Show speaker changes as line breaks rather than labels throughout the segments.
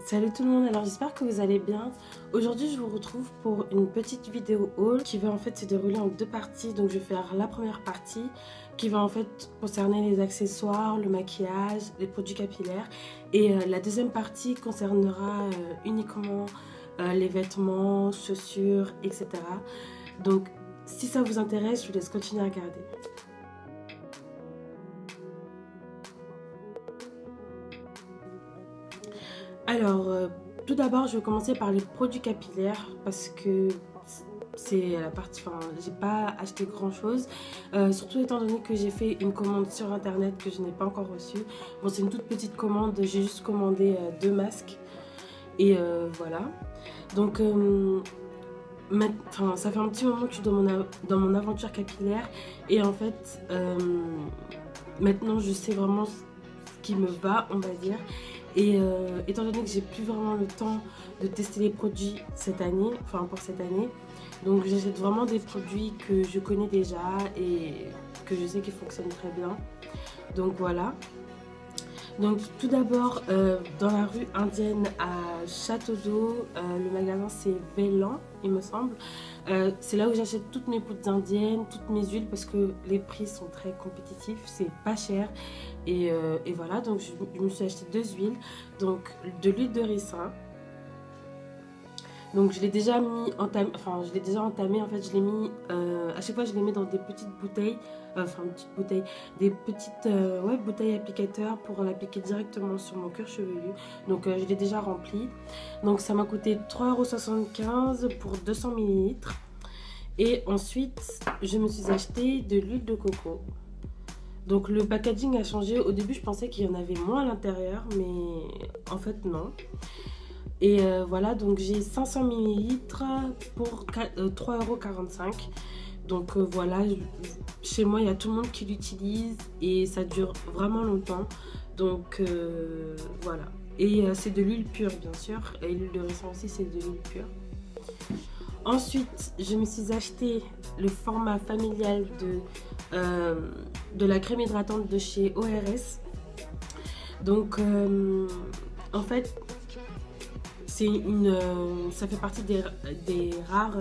Salut tout le monde, alors j'espère que vous allez bien. Aujourd'hui je vous retrouve pour une petite vidéo haul qui va en fait se dérouler en deux parties. Donc je vais faire la première partie qui va en fait concerner les accessoires, le maquillage, les produits capillaires. Et la deuxième partie concernera uniquement les vêtements, chaussures, etc. Donc si ça vous intéresse, je vous laisse continuer à regarder. Alors, tout d'abord, je vais commencer par les produits capillaires parce que c'est la partie. Enfin, j'ai pas acheté grand chose, surtout étant donné que j'ai fait une commande sur internet que je n'ai pas encore reçue. Bon, c'est une toute petite commande, j'ai juste commandé deux masques et voilà. Donc, ça fait un petit moment que je suis dans mon aventure capillaire et en fait, maintenant je sais vraiment ce qui me va, on va dire. Et étant donné que j'ai plus vraiment le temps de tester les produits cette année, enfin pour cette année, donc j'achète vraiment des produits que je connais déjà et que je sais qu'ils fonctionnent très bien. Donc voilà. Donc tout d'abord, dans la rue indienne à Château d'Eau, le magasin c'est Vélan, il me semble. C'est là où j'achète toutes mes poudres indiennes, toutes mes huiles parce que les prix sont très compétitifs, c'est pas cher. Et voilà, donc je me suis acheté deux huiles, donc de l'huile de ricin. Donc je l'ai déjà entamé, en fait je l'ai mis, à chaque fois je les mets dans des petites bouteilles, des petites bouteilles applicateurs pour l'appliquer directement sur mon cuir chevelu. Donc je l'ai déjà rempli. Donc ça m'a coûté 3,75 € pour 200 ml. Et ensuite je me suis acheté de l'huile de coco. Donc le packaging a changé, au début je pensais qu'il y en avait moins à l'intérieur, mais en fait non. Et voilà, donc j'ai 500 ml pour 3,45 €. Donc voilà, chez moi il y a tout le monde qui l'utilise et ça dure vraiment longtemps. Donc voilà. Et c'est de l'huile pure bien sûr. Et l'huile de ricin aussi c'est de l'huile pure. Ensuite, je me suis acheté le format familial de la crème hydratante de chez ORS. Donc en fait, ça fait partie des rares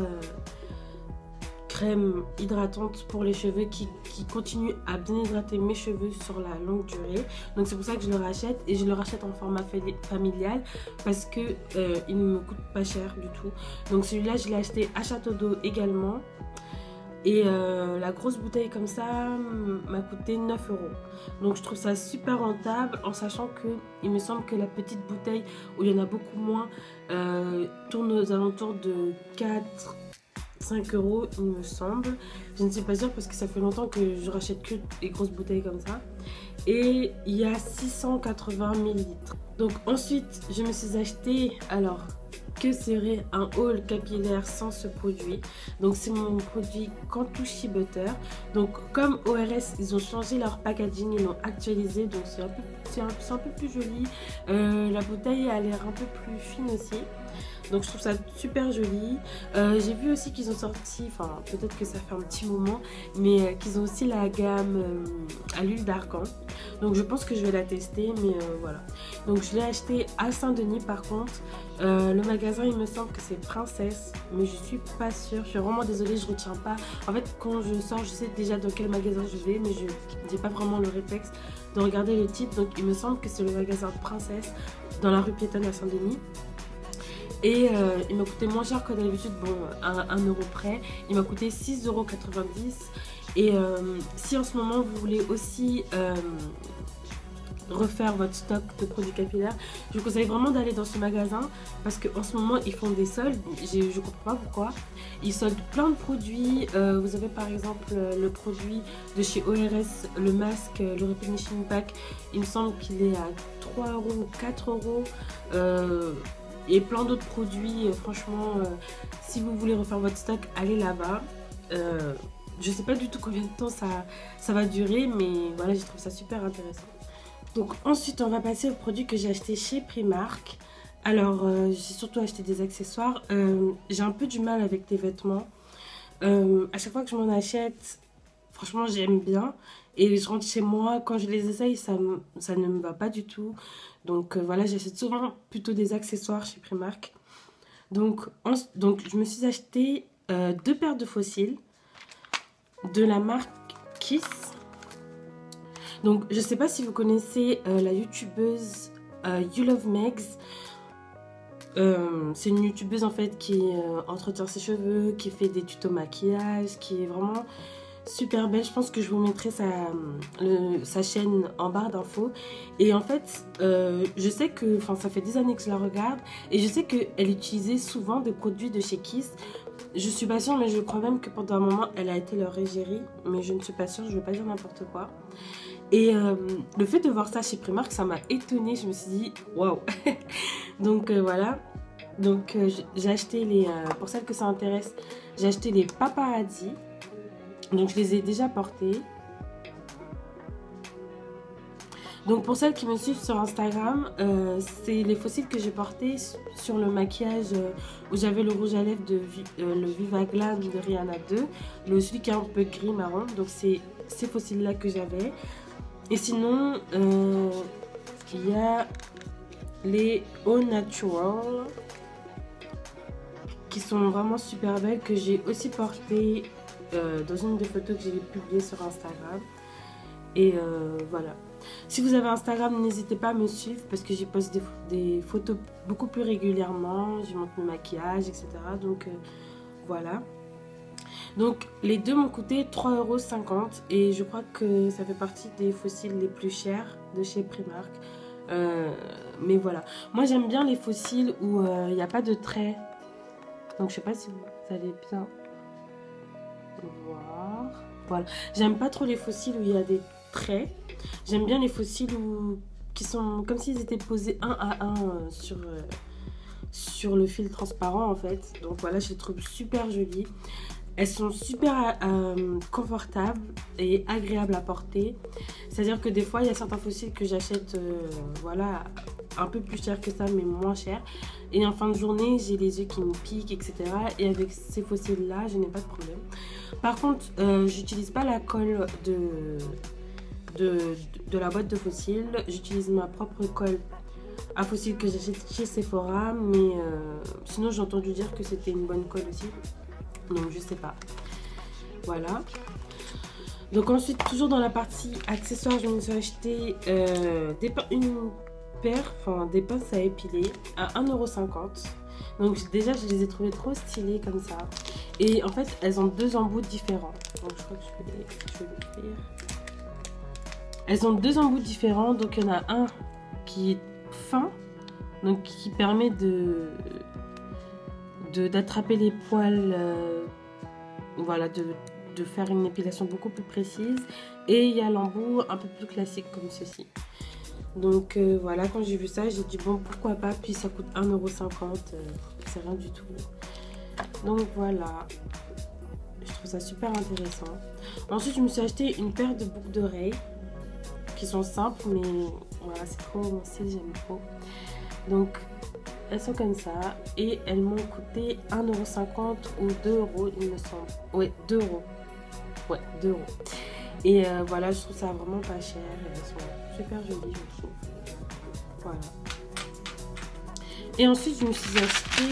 crèmes hydratantes pour les cheveux qui continuent à bien hydrater mes cheveux sur la longue durée. Donc c'est pour ça que je le rachète et je le rachète en format familial parce que il ne me coûte pas cher du tout. Donc celui-là je l'ai acheté à Château d'Eau également. Et la grosse bouteille comme ça m'a coûté 9 €. Donc je trouve ça super rentable en sachant que il me semble que la petite bouteille où il y en a beaucoup moins tourne aux alentours de 4-5 € il me semble. Je ne suis pas sûre parce que ça fait longtemps que je rachète que des grosses bouteilles comme ça. Et il y a 680 ml. Donc ensuite je me suis acheté, alors que serait un haul capillaire sans ce produit? Donc c'est mon produit Cantu Shea Butter. Donc comme ORS ils ont changé leur packaging, ils l'ont actualisé, donc c'est un peu plus joli. La bouteille a l'air un peu plus fine aussi. Donc je trouve ça super joli. J'ai vu aussi qu'ils ont sorti, enfin peut-être que ça fait un petit moment, mais qu'ils ont aussi la gamme à l'huile d'argan. Donc je pense que je vais la tester, mais voilà. Donc je l'ai acheté à Saint-Denis par contre. Le magasin il me semble que c'est Princesse, mais je suis pas sûre. Je suis vraiment désolée, je retiens pas. En fait quand je sors je sais déjà dans quel magasin je vais, mais je n'ai pas vraiment le réflexe de regarder le titre. Donc il me semble que c'est le magasin Princesse dans la rue piétonne à Saint-Denis. Et il m'a coûté moins cher que d'habitude, bon, à 1 € près. Il m'a coûté 6,90 €. Et si en ce moment vous voulez aussi refaire votre stock de produits capillaires, je vous conseille vraiment d'aller dans ce magasin parce qu'en ce moment ils font des soldes. Je comprends pas pourquoi. Ils soldent plein de produits. Vous avez par exemple le produit de chez ORS, le masque, le Replenishing Pack. Il me semble qu'il est à 3 € ou 4 €. Et plein d'autres produits, franchement, si vous voulez refaire votre stock, allez là-bas. Je sais pas du tout combien de temps ça va durer, mais voilà, j'ai trouvé ça super intéressant. Donc ensuite, on va passer aux produits que j'ai achetés chez Primark. Alors, j'ai surtout acheté des accessoires. J'ai un peu du mal avec les vêtements. À chaque fois que je m'en achète, franchement, j'aime bien. Et je rentre chez moi, quand je les essaye, ça ne me va pas du tout. Donc voilà, j'achète souvent plutôt des accessoires chez Primark. Donc je me suis acheté deux paires de faux cils de la marque Kiss. Donc je sais pas si vous connaissez la youtubeuse You Love Megs. C'est une youtubeuse en fait qui entretient ses cheveux, qui fait des tutos maquillage, qui est vraiment super belle. Je pense que je vous mettrai sa chaîne en barre d'infos. Et en fait, je sais que, ça fait des années que je la regarde et je sais qu'elle utilisait souvent des produits de chez Kiss. Je suis pas sûre, mais je crois même que pendant un moment, elle a été leur égérie. Mais je ne suis pas sûre, je ne veux pas dire n'importe quoi. Et le fait de voir ça chez Primark, ça m'a étonnée. Je me suis dit, waouh! Donc voilà. Donc j'ai acheté pour celles que ça intéresse, j'ai acheté les Paparazzi. Donc je les ai déjà portés. Donc pour celles qui me suivent sur Instagram, c'est les faux cils que j'ai portés sur le maquillage où j'avais le rouge à lèvres le Viva Glam de Rihanna 2. Celui qui est un peu gris marron. Donc c'est ces faux cils là que j'avais. Et sinon, il y a les Au Natural qui sont vraiment super belles, que j'ai aussi portées dans une des photos que j'ai publiées sur Instagram. Et voilà. Si vous avez Instagram, n'hésitez pas à me suivre parce que j'y poste des photos beaucoup plus régulièrement. J'y montre mon maquillage, etc. Donc voilà. Donc les deux m'ont coûté 3,50 € et je crois que ça fait partie des faux cils les plus chers de chez Primark. Mais voilà. Moi j'aime bien les faux cils où il n'y a pas de traits. Donc je sais pas si vous allez bien voir. Voilà. J'aime pas trop les faux cils où il y a des traits. J'aime bien les faux cils qui sont comme s'ils étaient posés un à un sur le fil transparent en fait. Donc voilà, je les trouve super jolies. Elles sont super confortables et agréables à porter. C'est-à-dire que des fois, il y a certains faux cils que j'achète voilà, un peu plus cher que ça, mais moins cher. Et en fin de journée, j'ai les yeux qui me piquent, etc. Et avec ces faux cils-là, je n'ai pas de problème. Par contre, j'utilise pas la colle de la boîte de faux cils. J'utilise ma propre colle à faux cils que j'achète chez Sephora. Mais sinon, j'ai entendu dire que c'était une bonne colle aussi. Donc je sais pas. Voilà. Donc ensuite, toujours dans la partie accessoires, je me suis acheté une paire, des pinces à épiler à 1,50 €. Donc déjà, je les ai trouvées trop stylées comme ça. Et en fait, elles ont deux embouts différents. Donc je crois que je vais l'ouvrir. Elles ont deux embouts différents. Donc il y en a un qui est fin, donc qui permet d'attraper les poils, voilà, de faire une épilation beaucoup plus précise. Et il y a l'embout un peu plus classique comme ceci. Donc voilà, quand j'ai vu ça, j'ai dit bon, pourquoi pas. Puis ça coûte 1,50 €, c'est rien du tout. Donc voilà, je trouve ça super intéressant. Ensuite, je me suis acheté une paire de boucles d'oreilles qui sont simples, mais voilà, c'est trop mon style, j'aime trop. Donc elles sont comme ça et elles m'ont coûté 1,50 € ou 2 €, il me semble. Ouais, 2 €. Ouais, 2 €. Et voilà, je trouve ça vraiment pas cher. Elles sont super jolies, je trouve. Voilà. Et ensuite, je me suis acheté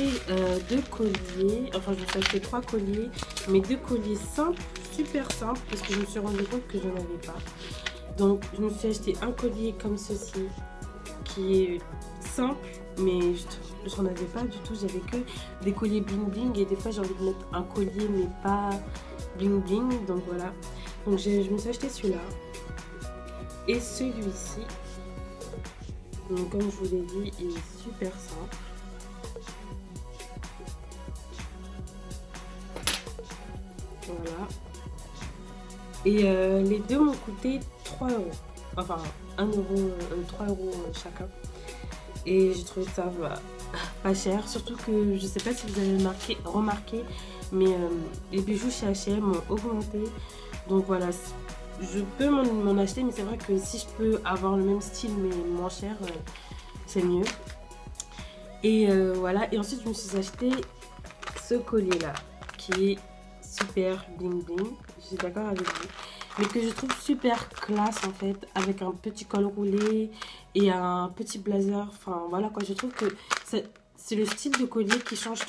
deux colliers. Enfin, je me suis acheté 3 colliers, mais 2 colliers simples, super simples, parce que je me suis rendu compte que je n'en avais pas. Donc, je me suis acheté un collier comme ceci, qui est simple, mais je n'en avais pas du tout. J'avais que des colliers bling bling et des fois j'ai envie de mettre un collier mais pas bling bling. Donc voilà. Donc je me suis acheté celui-là et celui-ci. Donc comme je vous l'ai dit, il est super simple. Voilà. Et les deux m'ont coûté 3 €. Enfin 1 €, 3 € chacun. Et j'ai trouvé ça pas cher. Surtout que je sais pas si vous avez remarqué, mais les bijoux chez H&M ont augmenté. Donc voilà, je peux m'en acheter, mais c'est vrai que si je peux avoir le même style mais moins cher, c'est mieux. Et voilà, et ensuite je me suis acheté ce collier là qui est super bling bling. Je suis d'accord avec vous. mais que je trouve super classe en fait, avec un petit col roulé et un petit blazer. Enfin voilà quoi, je trouve que c'est le style de collier qui change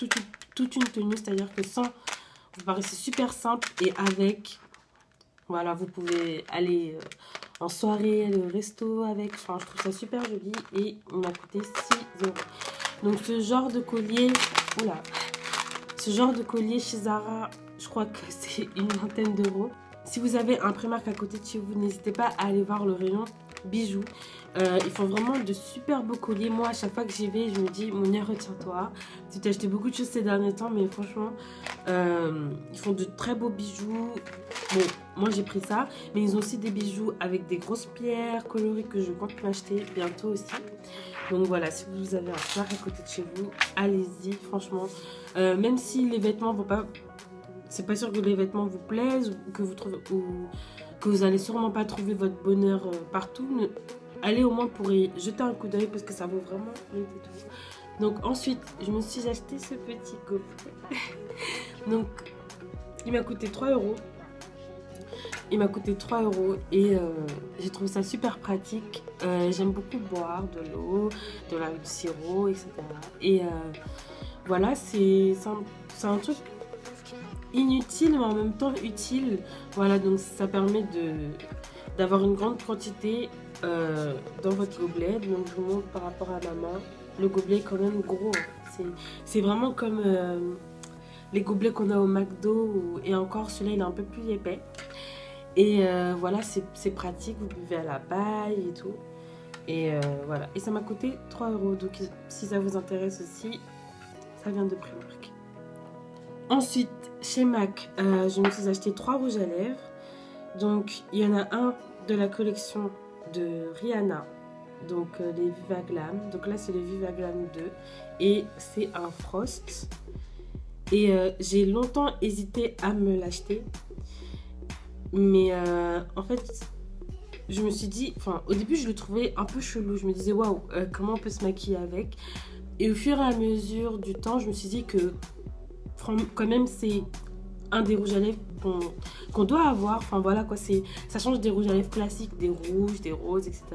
toute une tenue, c'est-à-dire que sans, vous paraissez super simple et avec, voilà, vous pouvez aller en soirée, aller au resto avec. Enfin, je trouve ça super joli et il m'a coûté 6 euros. Donc ce genre de collier, oula, ce genre de collier chez Zara, je crois que c'est une vingtaine d'euros. Si vous avez un Primark à côté de chez vous, n'hésitez pas à aller voir le rayon bijoux. Ils font vraiment de super beaux colliers. Moi, à chaque fois que j'y vais, je me dis, Monia, retiens-toi. Tu t'es acheté beaucoup de choses ces derniers temps, mais franchement, ils font de très beaux bijoux. Bon, moi j'ai pris ça, mais ils ont aussi des bijoux avec des grosses pierres colorées que je compte m'acheter bientôt aussi. Donc voilà, si vous avez un Primark à côté de chez vous, allez-y, franchement. Même si les vêtements vont pas... C'est pas sûr que les vêtements vous plaisent ou que vous trouvez... ou que vous allez sûrement pas trouver votre bonheur partout. Allez au moins pour y jeter un coup d'œil parce que ça vaut vraiment le détour. Donc ensuite, je me suis acheté ce petit coffret. Donc, il m'a coûté 3 euros. Il m'a coûté 3 euros et j'ai trouvé ça super pratique. J'aime beaucoup boire de l'eau, de la sirop, etc. Et voilà, c'est un truc inutile mais en même temps utile. Voilà, donc ça permet d'avoir une grande quantité dans votre gobelet. Donc je vous montre par rapport à ma main. Le gobelet est quand même gros. C'est vraiment comme les gobelets qu'on a au McDo. Et encore, celui-là, il est un peu plus épais. Et voilà, c'est pratique. Vous buvez à la paille et tout. Et voilà. Et ça m'a coûté 3 euros. Donc si ça vous intéresse aussi, ça vient de Primark. Ensuite, chez MAC, je me suis acheté 3 rouges à lèvres. Donc, il y en a un de la collection de Rihanna. Donc, les Viva Glam. Donc là, c'est le Viva Glam 2. Et c'est un Frost. Et j'ai longtemps hésité à me l'acheter. Mais en fait, je me suis dit... Enfin, au début, je le trouvais un peu chelou. Je me disais, waouh, comment on peut se maquiller avec? Et au fur et à mesure du temps, je me suis dit que... quand même c'est un des rouges à lèvres qu'on doit avoir. Enfin voilà quoi, ça change des rouges à lèvres classiques, des rouges, des roses, etc.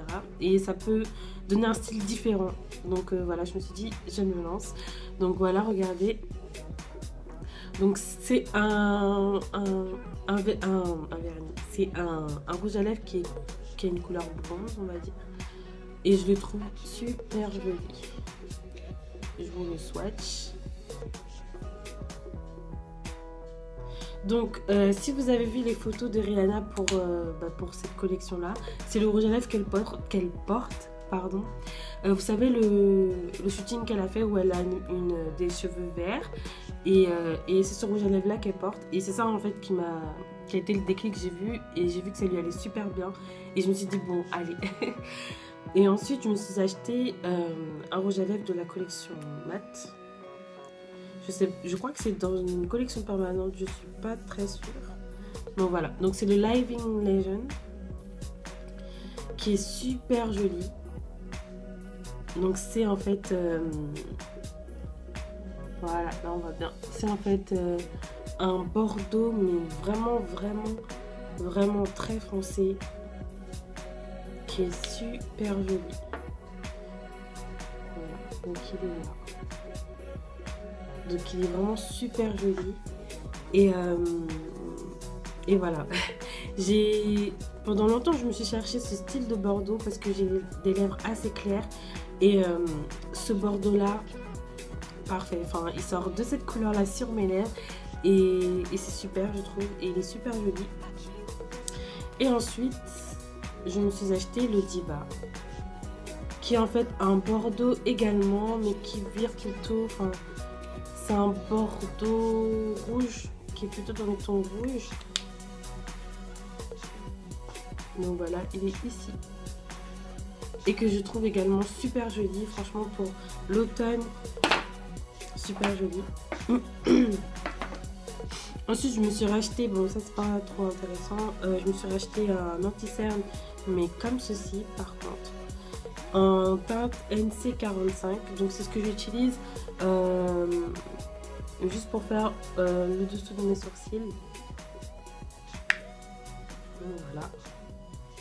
Et ça peut donner un style différent. Donc voilà, je me suis dit, je me lance. Donc voilà, regardez. Donc c'est un vernis. C'est un rouge à lèvres qui a une couleur bronze, on va dire. Et je le trouve super joli. Je vous le swatch. Donc, si vous avez vu les photos de Rihanna pour cette collection-là, c'est le rouge à lèvres qu'elle porte. Pardon. Vous savez, le shooting qu'elle a fait où elle a des cheveux verts. Et c'est ce rouge à lèvres-là qu'elle porte. Et c'est ça, en fait, qui a été le déclic que j'ai vu. Et j'ai vu que ça lui allait super bien. Et je me suis dit, bon, allez. Et ensuite, je me suis acheté un rouge à lèvres de la collection Matte. Je crois que c'est dans une collection permanente, je suis pas très sûre. Donc voilà, donc c'est le Living Legend qui est super joli. Donc c'est en fait, voilà, là on va bien. C'est en fait un bordeaux, mais vraiment très foncé, qui est super joli. Voilà, donc il est là. Donc il est vraiment super joli. Et voilà. Pendant longtemps, je me suis cherché ce style de bordeaux parce que j'ai des lèvres assez claires. Et ce bordeaux-là, parfait. Enfin, il sort de cette couleur-là sur mes lèvres. Et c'est super, je trouve. Et il est super joli. Et ensuite, je me suis acheté le Diva, qui est en fait un bordeaux également, mais qui vire plutôt... Enfin, c'est un bordeaux rouge qui est plutôt dans le ton rouge. Donc voilà, il est ici. Et que je trouve également super joli. Franchement, pour l'automne, super joli. Ensuite, je me suis racheté, bon ça c'est pas trop intéressant, je me suis racheté un anti-cerne, mais comme ceci par contre, en teinte NC45. Donc c'est ce que j'utilise juste pour faire le dessous de mes sourcils. Donc voilà.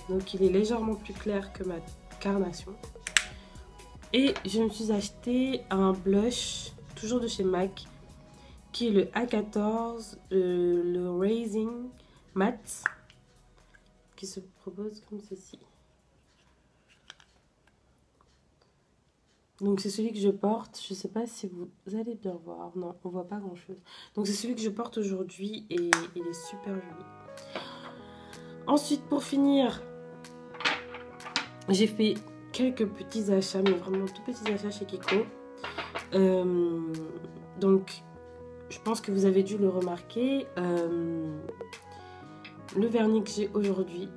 Donc il est légèrement plus clair que ma carnation. Et je me suis acheté un blush, toujours de chez MAC, qui est le A14, le Raising Matte, qui se propose comme ceci. Donc c'est celui que je porte, je sais pas si vous allez bien voir, non on voit pas grand chose. Donc c'est celui que je porte aujourd'hui et il est super joli. Ensuite pour finir, j'ai fait quelques petits achats, mais vraiment tout petits achats chez Kiko. Donc je pense que vous avez dû le remarquer, le vernis que j'ai aujourd'hui.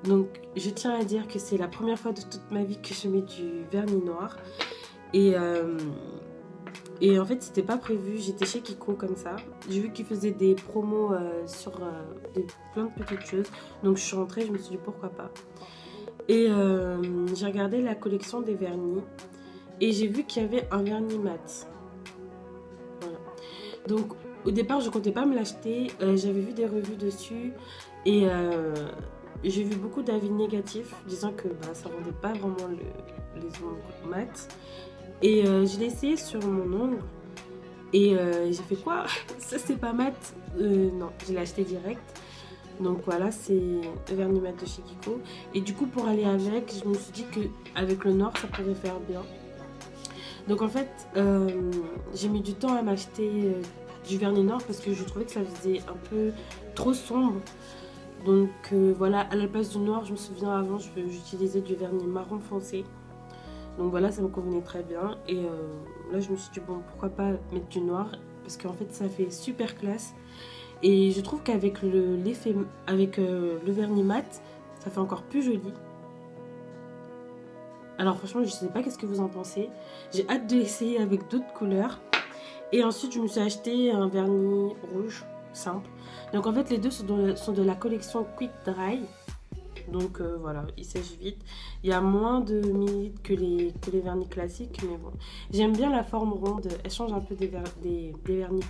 Donc je tiens à dire que c'est la première fois de toute ma vie que je mets du vernis noir. Et en fait c'était pas prévu, j'étais chez Kiko comme ça. J'ai vu qu'ils faisaient des promos sur plein de petites choses. Donc je suis rentrée, je me suis dit pourquoi pas. Et j'ai regardé la collection des vernis. Et j'ai vu qu'il y avait un vernis mat. Voilà. Donc au départ je comptais pas me l'acheter. J'avais vu des revues dessus. Et j'ai vu beaucoup d'avis négatifs disant que ça rendait pas vraiment les ongles mat. Et je l'ai essayé sur mon ongle et j'ai fait quoi? Ça c'est pas mat? Non, je l'ai acheté direct. Donc voilà, c'est le vernis mat de chez Kiko. Et du coup pour aller avec, je me suis dit qu'avec le noir ça pourrait faire bien. Donc en fait, j'ai mis du temps à m'acheter du vernis noir parce que je trouvais que ça faisait un peu trop sombre. Donc voilà, à la place du noir, je me souviens avant, j'utilisais du vernis marron foncé. Donc voilà, ça me convenait très bien. Et là, je me suis dit, bon, pourquoi pas mettre du noir? Parce qu'en fait, ça fait super classe. Et je trouve qu'avec l'effet, avec le vernis mat, ça fait encore plus joli. Alors franchement, je sais pas qu'est-ce que vous en pensez. J'ai hâte de l'essayer avec d'autres couleurs. Et ensuite, je me suis acheté un vernis rouge, simple. Donc en fait, les deux sont de la collection Quick Dry. Donc voilà, il sèche vite. Il y a moins de millilitres que les vernis classiques, mais bon. J'aime bien la forme ronde. Elle change un peu des vernis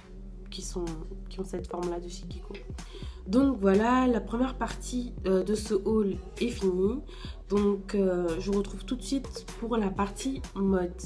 qui ont cette forme-là de chez Kiko. Donc voilà, la première partie de ce haul est finie. Donc je vous retrouve tout de suite pour la partie mode.